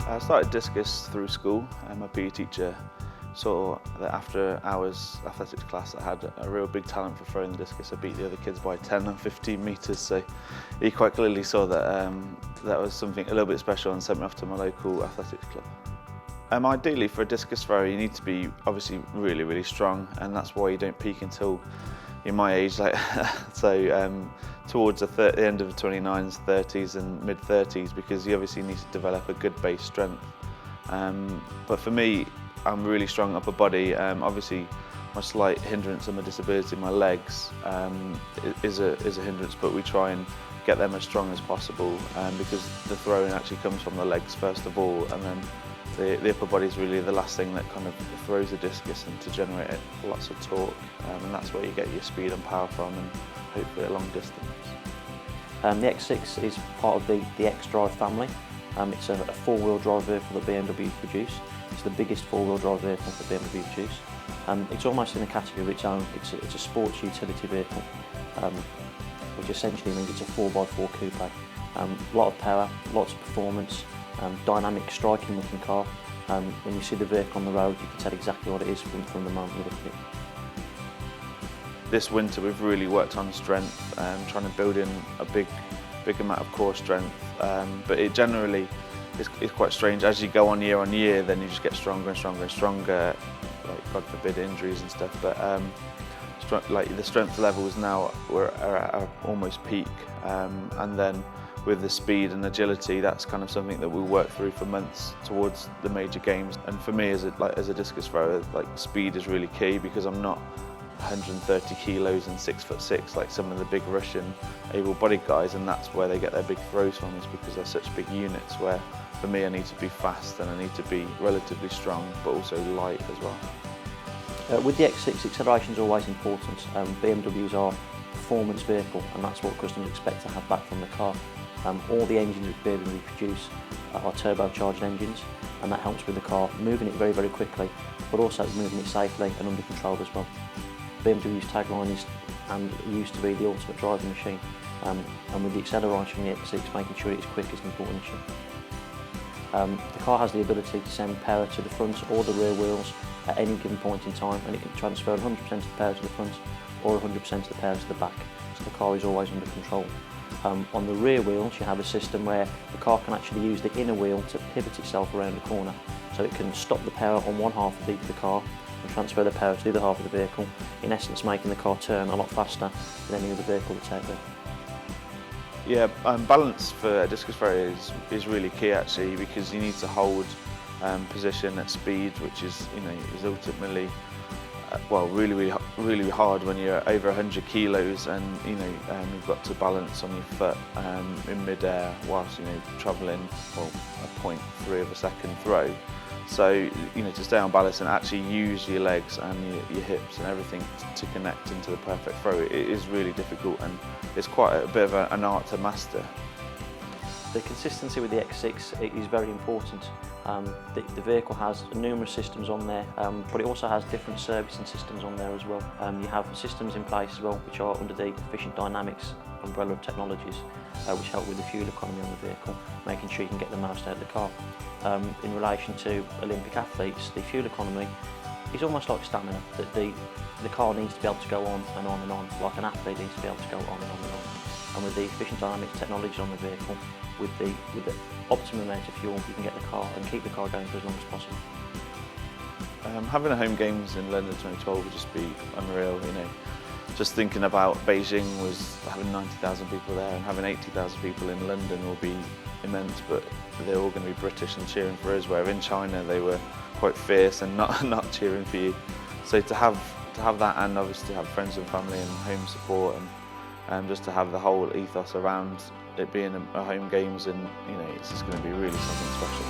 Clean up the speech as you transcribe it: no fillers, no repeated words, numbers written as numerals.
I started discus through school. My PE teacher saw that after hours athletics class I had a real big talent for throwing the discus. I beat the other kids by 10 and 15 metres, so he quite clearly saw that that was something a little bit special and sent me off to my local athletics club. Ideally for a discus thrower you need to be obviously really strong, and that's why you don't peak until in my age, towards the end of the 29s, 30s and mid-30s, because you obviously need to develop a good base strength. But for me, I'm really strong upper body. Obviously my slight hindrance and my disability in my legs is a hindrance, but we try and get them as strong as possible because the throwing actually comes from the legs first of all, and then the upper body is really the last thing that kind of throws the discus and to generate lots of torque, and that's where you get your speed and power from, and hopefully a long distance. The X6 is part of the X-Drive family. It's a four-wheel drive vehicle that BMW produce. It's the biggest four-wheel drive vehicle that BMW produce. It's almost in a category of its own. It's a sports utility vehicle, which essentially means it's a 4x4 coupe. A lot of power, lots of performance, dynamic, striking looking car. When you see the vehicle on the road, you can tell exactly what it is from the moment you look at it. This winter we've really worked on strength, trying to build in a big amount of core strength, but it generally is quite strange. As you go on year, then you just get stronger and stronger and stronger, like God forbid injuries and stuff, but like the strength levels now are almost peak, and then with the speed and agility, that's kind of something that we work through for months towards the major games. And for me as a discus thrower, like speed is really key, because I'm not 130 kilos and 6'6" like some of the big Russian able-bodied guys, and that's where they get their big throws from, is because they're such big units, where for me I need to be fast and I need to be relatively strong but also light as well. With the X6, acceleration is always important. BMWs are a performance vehicle, and that's what customers expect to have back from the car. All the engines that BMW produce are turbocharged engines, and that helps with the car, moving it very quickly, but also moving it safely and under control as well. BMW's tagline is and used to be the ultimate driving machine, and with the acceleration in the X6, making sure it's quick is an important issue. The car has the ability to send power to the front or the rear wheels at any given point in time, and it can transfer 100% of the power to the front or 100% of the power to the back, so the car is always under control. On the rear wheels you have a system where the car can actually use the inner wheel to pivot itself around the corner, so it can stop the power on one half of the car and transfer the power to the other half of the vehicle, in essence making the car turn a lot faster than any other vehicle that's out there. Yeah, balance for a discus thrower is really key actually, because you need to hold position at speed, which is is ultimately really hard when you're over 100 kilos, and you've got to balance on your foot in mid-air whilst travelling a 0.3 of a second throw. So to stay on balance and actually use your legs and your hips and everything to connect into the perfect throw, it is really difficult, and it's quite a bit of an art to master. The consistency with the X6 is very important. The vehicle has numerous systems on there, but it also has different servicing systems on there as well. You have systems in place as well which are under the Efficient Dynamics umbrella of technologies, which help with the fuel economy on the vehicle, making sure you can get the most out of the car. In relation to Olympic athletes, the fuel economy is almost like stamina, that the car needs to be able to go on and on and on, like an athlete needs to be able to go on and on and on. And with the Efficient Dynamics technology on the vehicle, with the optimum amount of fuel, you can get the car and keep the car going for as long as possible. Having a home games in London 2012 would just be unreal. Just thinking about Beijing was having 90,000 people there, and having 80,000 people in London will be immense, but they're all going to be British and cheering for us, where in China they were quite fierce and not cheering for you. So to have that, and obviously to have friends and family and home support, and just to have the whole ethos around it being a home games, and it's just going to be really something special.